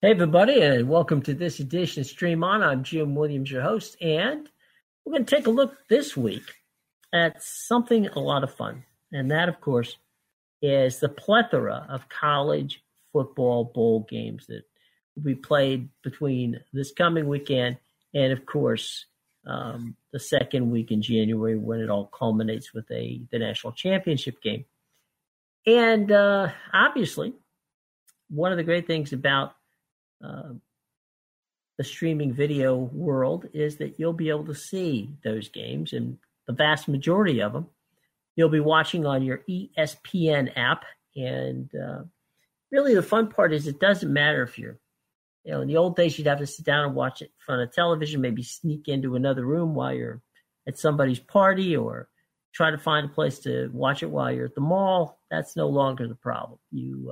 Hey, everybody, and welcome to this edition of Stream On. I'm Jim Williams, your host, and we're going to take a look this week at something a lot of fun. And that, of course, is the plethora of college football bowl games that will be played between this coming weekend and, of course, the second week in January when it all culminates with the national championship game. And obviously, one of the great things about the streaming video world is that you'll be able to see those games, and the vast majority of them you'll be watching on your ESPN app. And really the fun part is it doesn't matter if you're, in the old days you'd have to sit down and watch it in front of television, maybe sneak into another room while you're at somebody's party, or try to find a place to watch it while you're at the mall. That's no longer the problem. You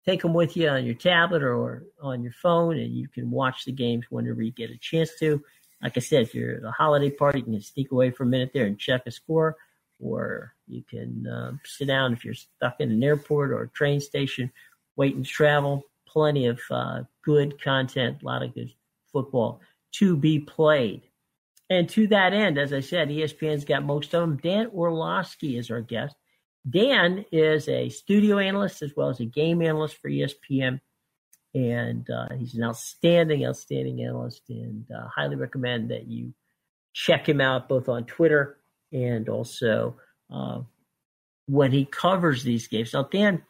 take them with you on your tablet or on your phone, and you can watch the games whenever you get a chance to. Like I said, if you're at a holiday party, you can sneak away for a minute there and check a score, or you can sit down if you're stuck in an airport or a train station waiting to travel. Plenty of good content, a lot of good football to be played. And to that end, as I said, ESPN's got most of them. Dan Orlovsky is our guest. Dan is a studio analyst as well as a game analyst for ESPN, and he's an outstanding analyst, and highly recommend that you check him out both on Twitter and also when he covers these games. Now, Dan,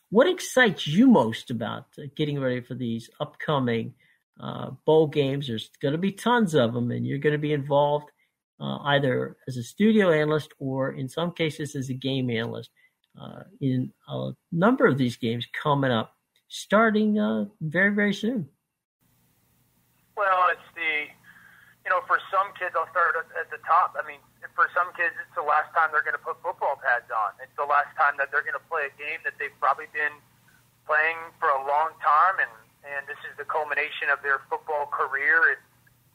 what excites you most about getting ready for these upcoming bowl games? There's going to be tons of them, and you're going to be involved either as a studio analyst or in some cases as a game analyst in a number of these games coming up, starting very, very soon. Well, it's for some kids, I'll start at the top. I mean, for some kids, it's the last time they're going to put football pads on. It's the last time that they're going to play a game that they've probably been playing for a long time, and this is the culmination of their football career.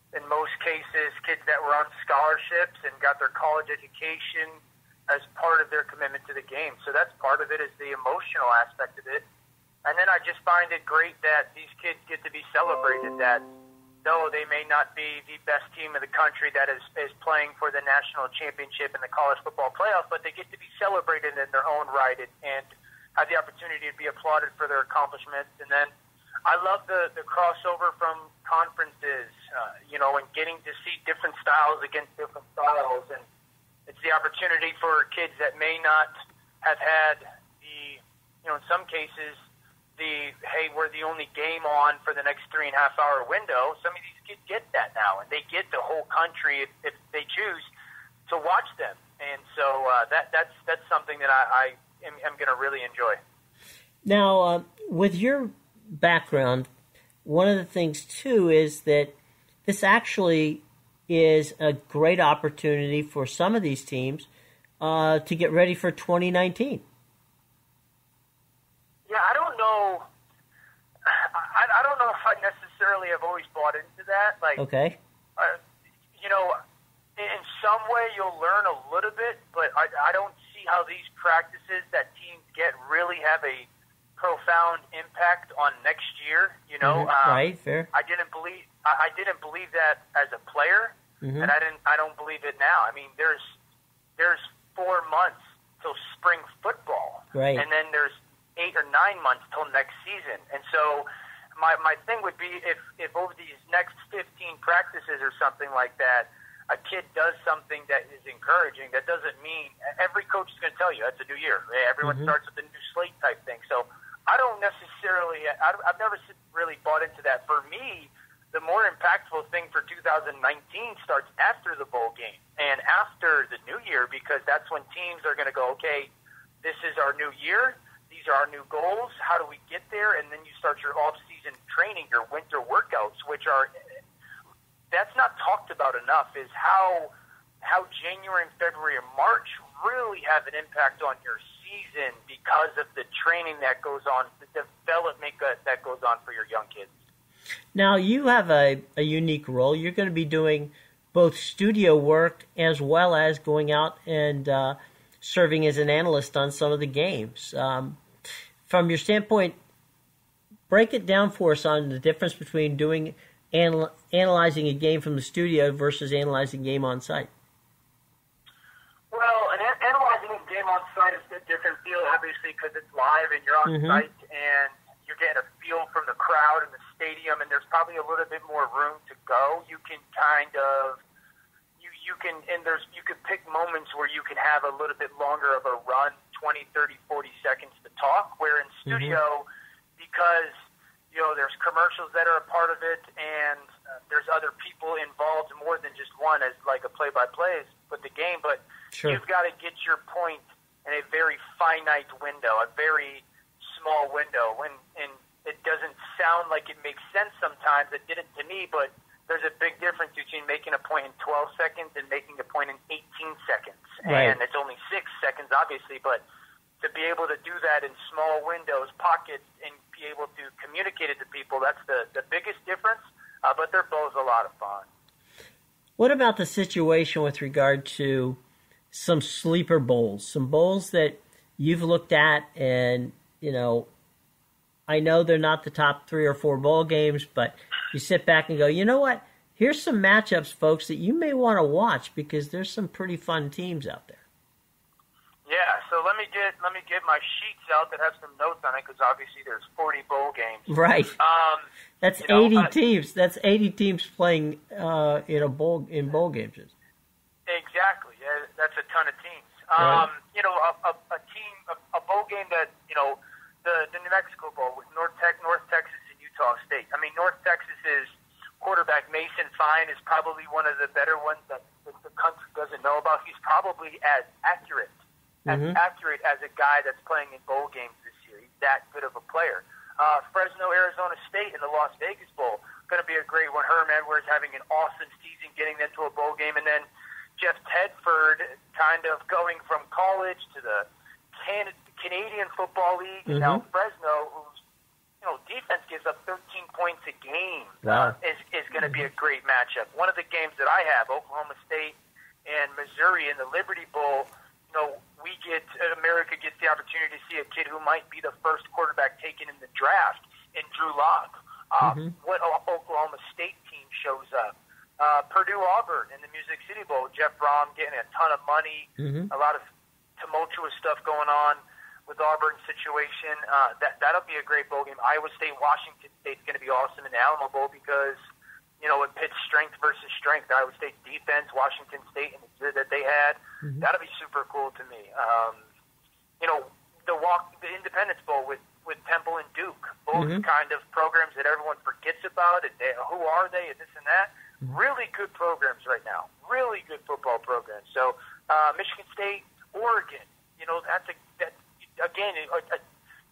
In most cases, kids that were on scholarships and got their college education as part of their commitment to the game. So that's part of it, is the emotional aspect of it. And then I just find it great that these kids get to be celebrated, that though they may not be the best team in the country that is playing for the national championship in the college football playoff, but they get to be celebrated in their own right and have the opportunity to be applauded for their accomplishments. And then I love the crossover from conferences, and getting to see different styles against different styles. And it's the opportunity for kids that may not have had in some cases, hey, we're the only game on for the next 3.5 hour window. Some of these kids get that now, and they get the whole country if they choose to watch them. And so that's something that I am going to really enjoy. Now, with your background, one of the things too is that this actually is a great opportunity for some of these teams to get ready for 2019. Yeah, I don't know. I don't know if I necessarily have always bought into that. Okay. In some way you'll learn a little bit, but I don't see how these practices that teams get really have a profound impact on next year. Right, fair. I didn't believe that as a player, and I don't believe it now. I mean, there's 4 months till spring football, right, and then there's 8 or 9 months till next season. And so my thing would be if over these next 15 practices or something like that, a kid does something that is encouraging, that doesn't mean every coach is going to tell you that's a new year. Everyone starts with a new slate type thing. So I don't necessarily, I've never really bought into that. For me, the more impactful thing for 2019 starts after the bowl game and after the new year, because that's when teams are going to go, okay, this is our new year. These are our new goals. How do we get there? And then you start your off-season training, your winter workouts, which are, that's not talked about enough, is how January and February and March really have an impact on your season because of the training that goes on, the development that goes on for your young kids. Now, you have a unique role. You're going to be doing both studio work as well as going out and serving as an analyst on some of the games. From your standpoint, break it down for us on the difference between analyzing a game from the studio versus analyzing a game on site. Well, analyzing a game on site is a different feel, obviously, because it's live and you're on site and you're getting a feel from the crowd and the stadium, and there's probably a little bit more room to go. You can kind of you can pick moments where you can have a little bit longer of a run, 20, 30, 40 seconds to talk, where in studio, because there's commercials that are a part of it, and there's other people involved more than just one as like a play-by-play with the game, but you've got to get your point in a very finite window, a very small window, and it doesn't sound like it makes sense sometimes. It didn't to me, but there's a big difference between making a point in 12 seconds and making a point in 18 seconds. Right. And it's only 6 seconds, obviously, but to be able to do that in small windows, pockets, and be able to communicate it to people, that's the biggest difference, but they're both a lot of fun. What about the situation with regard to some sleeper bowls, some bowls that you've looked at and, I know they're not the top 3 or 4 bowl games, but you sit back and go, you know what? Here's some matchups, folks, that you may want to watch because there's some pretty fun teams out there. Yeah, so let me get my sheets out that have some notes on it because obviously there's 40 bowl games. Right. That's 80 teams. That's 80 teams playing in bowl games. Exactly. Yeah, that's a ton of teams. Right. A bowl game that the New Mexico Bowl with North Texas and Utah State. I mean, North Texas's quarterback Mason Fine is probably one of the better ones that the country doesn't know about. He's probably as accurate as a guy that's playing in bowl games this year. He's that good of a player. Fresno, Arizona State in the Las Vegas Bowl, going to be a great one. Herm Edwards having an awesome season, getting them to a bowl game, and then Jeff Tedford kind of going from college to the Canadian Football League, and now Fresno, whose defense gives up 13 points a game, is going to be a great matchup. One of the games that I have, Oklahoma State and Missouri in the Liberty Bowl, America gets the opportunity to see a kid who might be the first quarterback taken in the draft in Drew Lock. What Oklahoma State team shows up? Purdue Auburn in the Music City Bowl. Jeff Brom getting a ton of money, a lot of tumultuous stuff going on with Auburn's situation. That'll be a great bowl game. Iowa State, Washington State's going to be awesome in the Alamo Bowl because, it pits strength versus strength. Iowa State's defense, Washington State, and the year that they had, that'll be super cool to me. The Independence Bowl with Temple and Duke, both kind of programs that everyone forgets about. And who are they? And this and that. Really good programs right now. Really good football programs. So Michigan State, Oregon.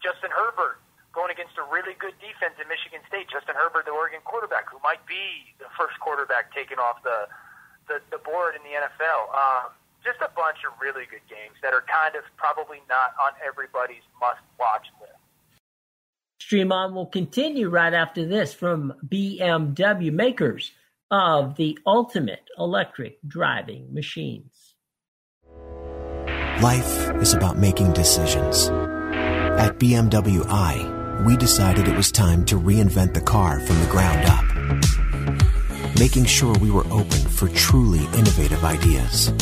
Justin Herbert going against a really good defense in Michigan State. Justin Herbert, the Oregon quarterback, who might be the first quarterback taken off the board in the NFL. Just a bunch of really good games that are kind of probably not on everybody's must-watch list. Stream On will continue right after this from BMW, makers of the ultimate electric driving machines. Life is about making decisions. At BMW I, we decided it was time to reinvent the car from the ground up, making sure we were open for truly innovative ideas.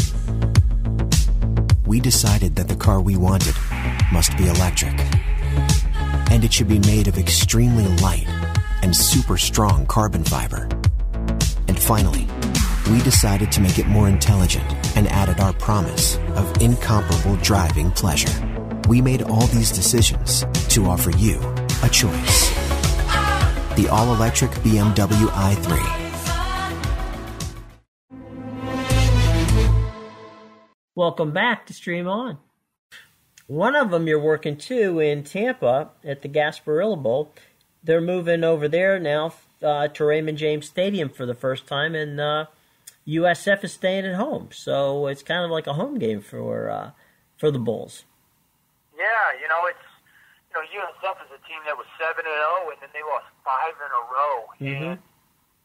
We decided that the car we wanted must be electric, and it should be made of extremely light and super strong carbon fiber. And finally, we decided to make it more intelligent and added our promise of incomparable driving pleasure. We made all these decisions to offer you a choice. The all-electric BMW i3. Welcome back to Stream On. One of them you're working too in Tampa at the Gasparilla Bowl. They're moving over there now to Raymond James Stadium for the first time, and USF is staying at home. So it's kind of like a home game for the Bulls. Yeah, USF is a team that was 7-0, and then they lost 5 in a row. And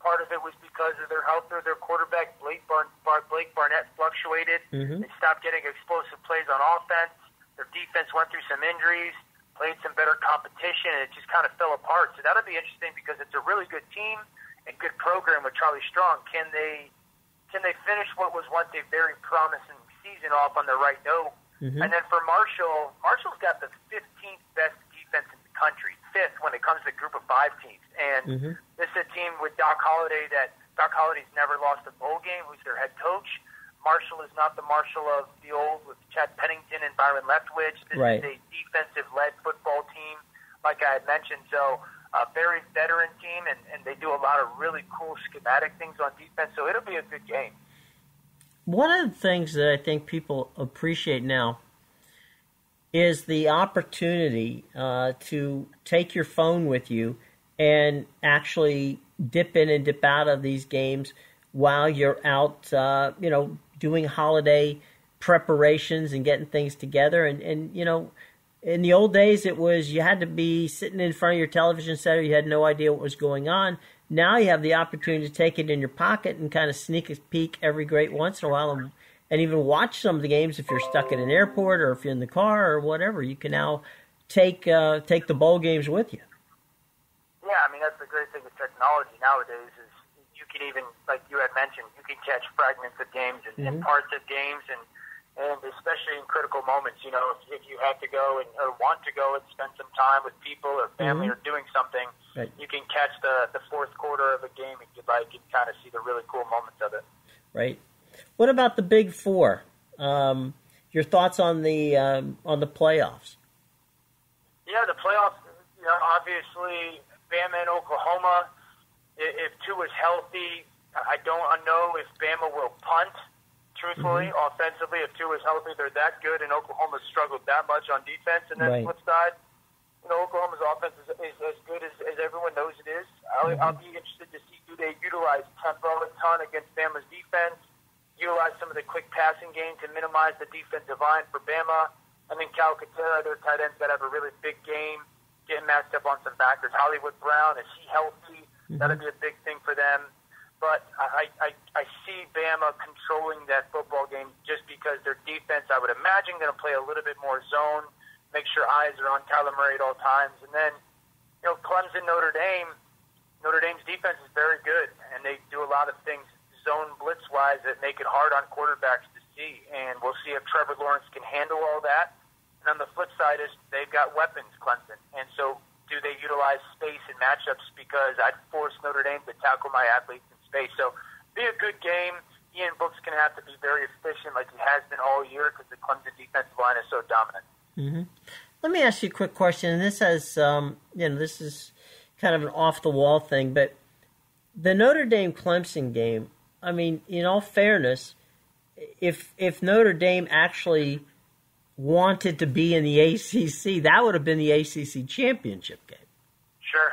part of it was because of their health or their quarterback, Blake Barnett, fluctuated. They stopped getting explosive plays on offense. Their defense went through some injuries. played some better competition, and it just kind of fell apart. So that'll be interesting because it's a really good team and good program with Charlie Strong. Can they finish what was once a very promising season off on the right note? Mm-hmm. And then for Marshall's got the 15th best defense in the country, 5th when it comes to group of 5 teams. And this is a team with Doc Holliday's never lost a bowl game, who's their head coach. Marshall is not the Marshall of the old with Chad Pennington and Byron Leftwich. This is a defensive-led football team, like I had mentioned. So a very veteran team, and they do a lot of really cool schematic things on defense. So it'll be a good game. One of the things that I think people appreciate now is the opportunity to take your phone with you and actually dip in and dip out of these games while you're out, doing holiday preparations and getting things together. And in the old days, it was you had to be sitting in front of your television set or you had no idea what was going on. Now you have the opportunity to take it in your pocket and kind of sneak a peek every great once in a while and even watch some of the games if you're stuck at an airport or if you're in the car or whatever. You can now take the bowl games with you. Yeah, I mean, that's the great thing with technology nowadays is you can even, like you had mentioned, you can catch fragments of games and parts of games and especially in critical moments, if you have to go or want to go and spend some time with people or family or doing something, you can catch the fourth quarter of a game if you'd like and kind of see the really cool moments of it. Right. What about the Big Four? Your thoughts on the playoffs? Yeah, the playoffs, obviously Bama and Oklahoma, if Tua is healthy, I don't know if Bama will punt. Truthfully, offensively, if Tua is healthy, they're that good, and Oklahoma's struggled that much on defense. And then flip side, Oklahoma's offense is as good as everyone knows it is. I'll be interested to see do they utilize tempo a ton against Bama's defense, utilize some of the quick passing game to minimize the defensive line for Bama, and then Cal Katera, their tight end's got to have a really big game, getting matched up on some backers. Hollywood Brown, is he healthy? That'll be a big thing for them. But I see Bama controlling that football game just because their defense, I would imagine, going to play a little bit more zone, make sure eyes are on Kyler Murray at all times. And then, Clemson, Notre Dame's defense is very good, and they do a lot of things zone blitz-wise that make it hard on quarterbacks to see. And we'll see if Trevor Lawrence can handle all that. And on the flip side is they've got weapons, Clemson. And so do they utilize space in matchups because I'd force Notre Dame to tackle my athletes in space. So be a good game. Ian Book's going to have to be very efficient like he has been all year because the Clemson defensive line is so dominant. Let me ask you a quick question. And this has, this is kind of an off-the-wall thing, but the Notre Dame-Clemson game, I mean, in all fairness, if Notre Dame actually wanted to be in the ACC, that would have been the ACC championship game. Sure.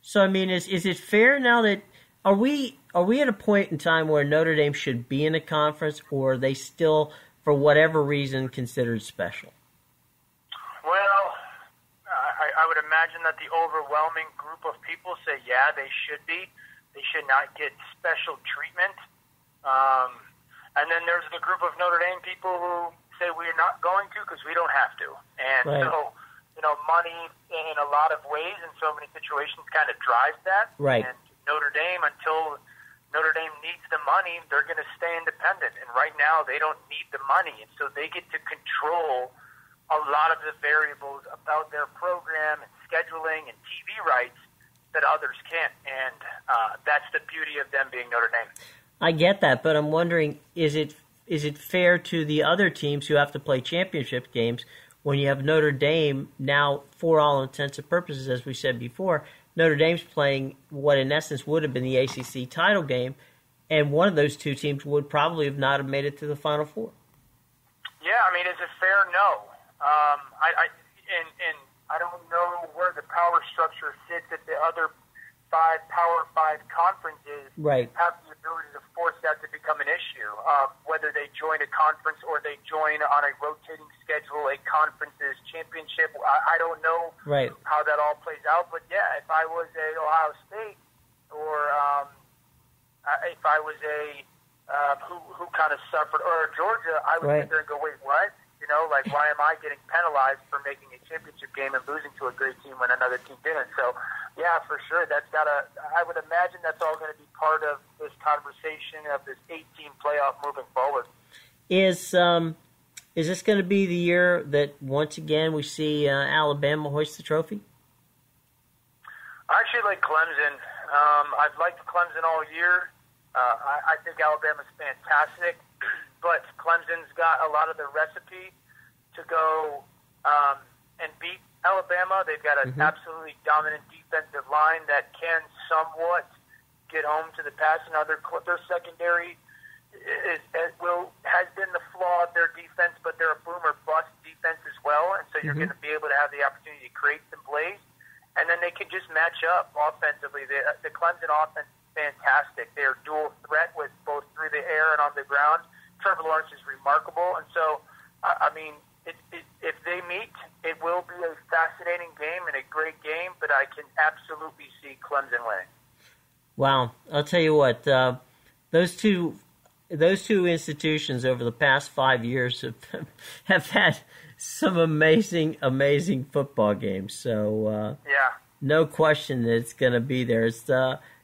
So, I mean, is it fair now that are we at a point in time where Notre Dame should be in a conference, or are they still, for whatever reason, considered special? Well, I would imagine that the overwhelming group of people say, yeah, they should be. They should not get special treatment. And then there's the group of Notre Dame people who say we're not going to because we don't have to. And so, money in a lot of ways in so many situations kind of drives that. Right. And Notre Dame, until Notre Dame needs the money, they're going to stay independent. And right now they don't need the money. And so they get to control a lot of the variables about their program and scheduling and TV rights that others can't. And that's the beauty of them being Notre Dame. I get that, but I'm wondering, is it fair to the other teams who have to play championship games when you have Notre Dame now, for all intents and purposes, as we said before, Notre Dame's playing what in essence would have been the ACC title game, and one of those two teams would probably have not have made it to the Final Four. Yeah, I mean, is it fair? No. I don't know where the power structure sits at the other Power 5 conferences have the ability to force that to become an issue. Whether they join a conference or they join on a rotating schedule, a conference's championship, I don't know how that all plays out. But yeah, if I was a Ohio State or if I was a who kind of suffered, or Georgia, I would sit there and go, wait, what? Like, why am I getting penalized for making a championship game and losing to a great team when another team didn't? So, yeah, for sure, I would imagine that's all going to be part of this conversation of this 8-team playoff moving forward. Is this going to be the year that once again we see Alabama hoist the trophy? I actually like Clemson. I've liked Clemson all year. I think Alabama's fantastic, but Clemson's got a lot of the recipe to go and beat Alabama. They've got an absolutely dominant defensive line that can somewhat get home to the pass. Now, their secondary has been the flaw of their defense, but they're a boom or bust defense as well, and so you're going to be able to have the opportunity to create some plays, and then they can just match up offensively. The Clemson offense is fantastic. They're dual threat with both through the air and on the ground. Trevor Lawrence is remarkable, and so, if they meet, it will be a fascinating game and a great game, but I can absolutely see Clemson winning. Wow. I'll tell you what, those two institutions over the past 5 years have had some amazing football games. So, no question that it's going to be there.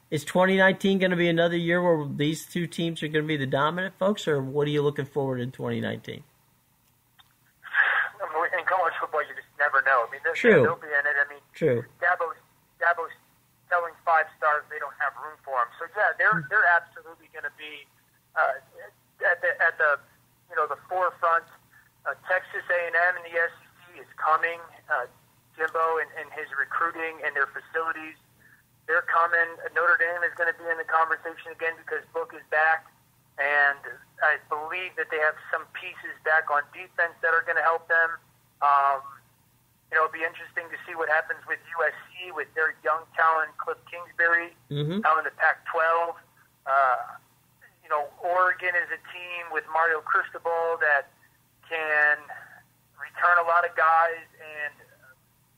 Is 2019 going to be another year where these two teams are going to be the dominant folks, or what are you looking forward in 2019? In college football, you just never know. I mean, they'll be in it. I mean, True. Dabo's selling 5 stars. They don't have room for them. So yeah, they're absolutely going to be at the forefront. Texas A&M and the SEC is coming. Jimbo and his recruiting and their facilities, they're coming. Notre Dame is going to be in the conversation again because Book is back, and I believe that they have some pieces back on defense that are going to help them. It'll be interesting to see what happens with USC with their young talent, Cliff Kingsbury, out in the Pac-12. Oregon is a team with Mario Cristobal that can return a lot of guys, and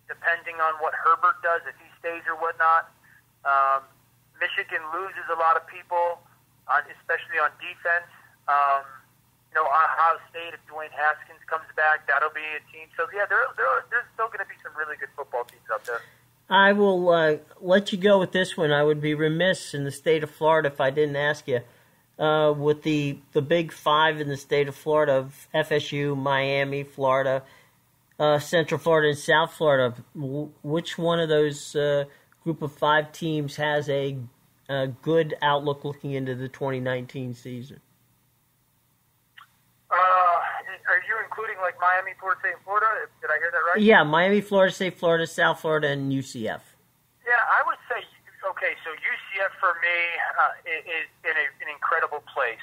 depending on what Herbert does, if he stays or whatnot. Michigan loses a lot of people, especially on defense. Ohio State, if Dwayne Haskins comes back, that'll be a team. So, yeah, there's still going to be some really good football teams out there. I will let you go with this one. I would be remiss in the state of Florida if I didn't ask you. With the big 5 in the state of Florida, of FSU, Miami, Florida, Central Florida, and South Florida, which one of those group of 5 teams has a good outlook looking into the 2019 season? Are you including like Miami, Florida State, and Florida? Did I hear that right? Yeah, Miami, Florida State, Florida, South Florida, and UCF. Yeah, I would say, okay, so UCF for me is in an incredible place.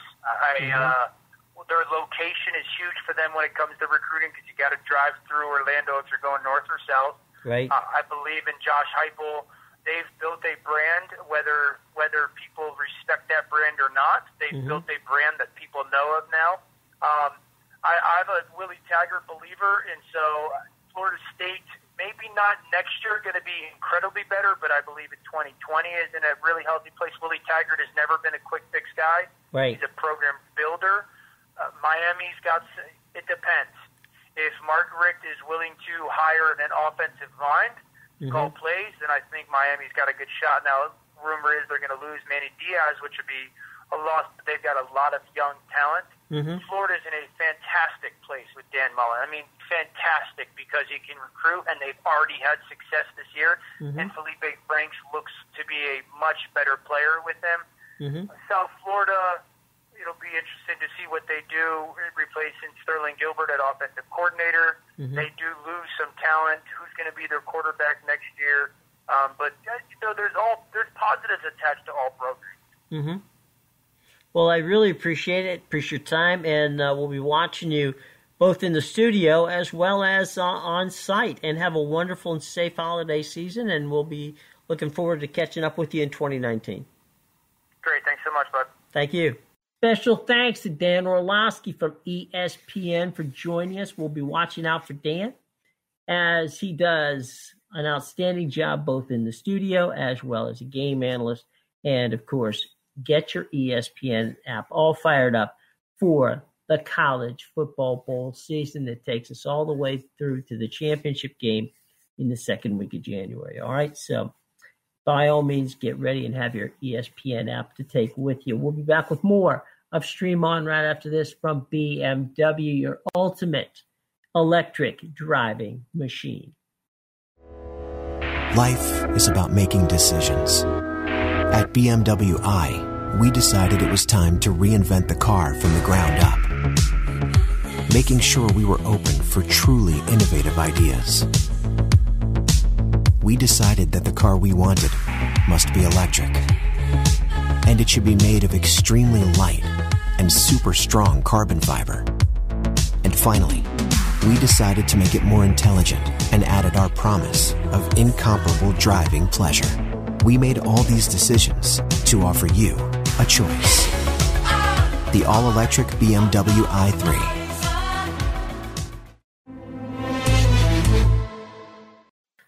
Their location is huge for them when it comes to recruiting because you got to drive through Orlando if you're going north or south. Right. I believe in Josh Heupel. They've built a brand, whether people respect that brand or not. They've built a brand that people know of now. I'm a Willie Taggart believer, and so Florida State, maybe not next year, going to be incredibly better, but I believe in 2020 is in a really healthy place. Willie Taggart has never been a quick fix guy. Right. He's a program builder. Miami's got, it depends. If Mark Richt is willing to hire an offensive mind, call plays, then I think Miami's got a good shot. Now, rumor is they're going to lose Manny Diaz, which would be a loss, but they've got a lot of young talent. Florida's in a fantastic place with Dan Mullen. I mean, fantastic because he can recruit, and they've already had success this year. And Felipe Franks looks to be a much better player with them. South Florida, it'll be interesting to see what they do replacing Sterling Gilbert at offensive coordinator. They do lose some talent. Who's going to be their quarterback next year? But there's positives attached to all programs. Well, I really appreciate it. Appreciate your time, and we'll be watching you both in the studio as well as on site. And have a wonderful and safe holiday season, and we'll be looking forward to catching up with you in 2019. Great. Thanks so much, bud. Thank you. Special thanks to Dan Orlovsky from ESPN for joining us. We'll be watching out for Dan as he does an outstanding job both in the studio as well as a game analyst. And, of course, get your ESPN app all fired up for the college football bowl season that takes us all the way through to the championship game in the second week of January. All right, so by all means, get ready and have your ESPN app to take with you. We'll be back with more of Stream On right after this from BMW, your ultimate electric driving machine. Life is about making decisions. At BMW I, we decided it was time to reinvent the car from the ground up, making sure we were open for truly innovative ideas. We decided that the car we wanted must be electric, and it should be made of extremely light and super strong carbon fiber. And finally, we decided to make it more intelligent and added our promise of incomparable driving pleasure. We made all these decisions to offer you a choice. The all-electric BMW i3.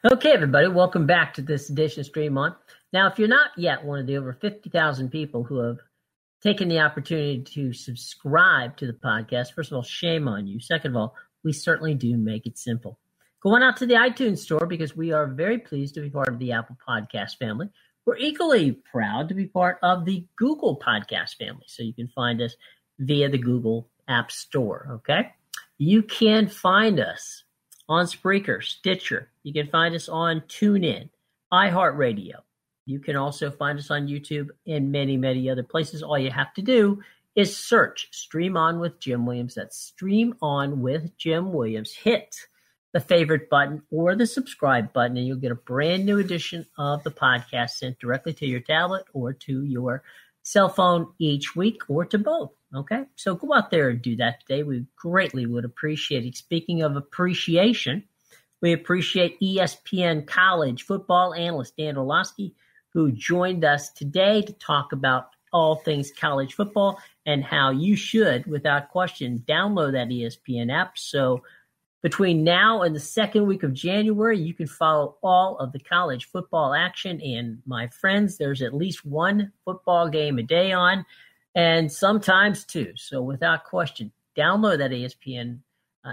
Okay, everybody, welcome back to this edition of Stream On. Now, if you're not yet one of the over 50,000 people who have taken the opportunity to subscribe to the podcast, first of all, shame on you. Second of all, we certainly do make it simple. Go on out to the iTunes store because we are very pleased to be part of the Apple Podcast family. We're equally proud to be part of the Google Podcast family. So you can find us via the Google App Store, okay? You can find us on Spreaker, Stitcher. You can find us on TuneIn, iHeartRadio. You can also find us on YouTube and many, many other places. All you have to do is search Stream On with Jim Williams. That's Stream On with Jim Williams. Hit the favorite button or the subscribe button, and you'll get a brand new edition of the podcast sent directly to your tablet or to your cell phone each week, or to both. Okay, so go out there and do that today. We greatly would appreciate it. Speaking of appreciation, we appreciate ESPN college football analyst Dan Orlovsky, who joined us today to talk about all things college football and how you should, without question, download that ESPN app. So between now and the second week of January, you can follow all of the college football action. And my friends, there's at least one football game a day on, and sometimes two. So without question, download that ESPN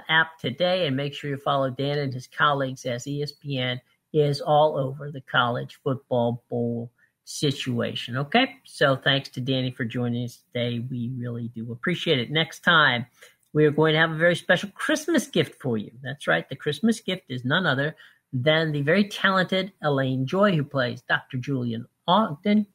app today and make sure you follow Dan and his colleagues, as ESPN is all over the college football bowl situation. Okay, so thanks to Danny for joining us today. We really do appreciate it. Next time, we are going to have a very special Christmas gift for you. That's right. The Christmas gift is none other than the very talented Elaine Joy, who plays Dr. Julia Ogden.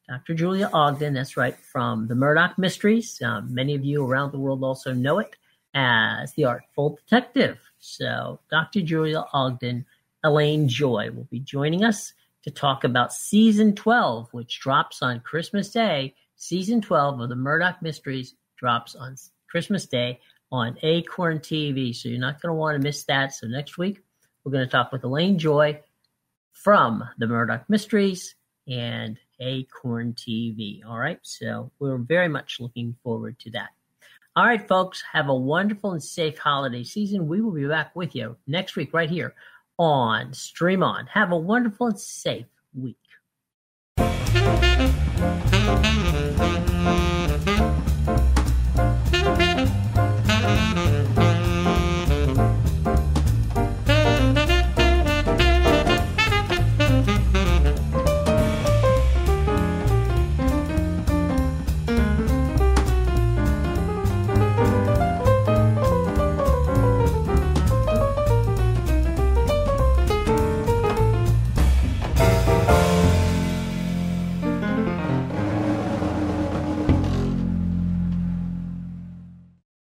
Dr. Julia Ogden, that's right, from the Murdoch Mysteries. Many of you around the world also know it as the Artful Detective. So Dr. Julia Ogden, Elaine Joy, will be joining us to talk about Season 12, which drops on Christmas Day. Season 12 of the Murdoch Mysteries drops on Christmas Day on Acorn TV. So you're not going to want to miss that. So next week, we're going to talk with Elaine Joy from the Murdoch Mysteries and Acorn TV. All right. So we're very much looking forward to that. All right, folks, have a wonderful and safe holiday season. We will be back with you next week right here on Stream On. Have a wonderful and safe week.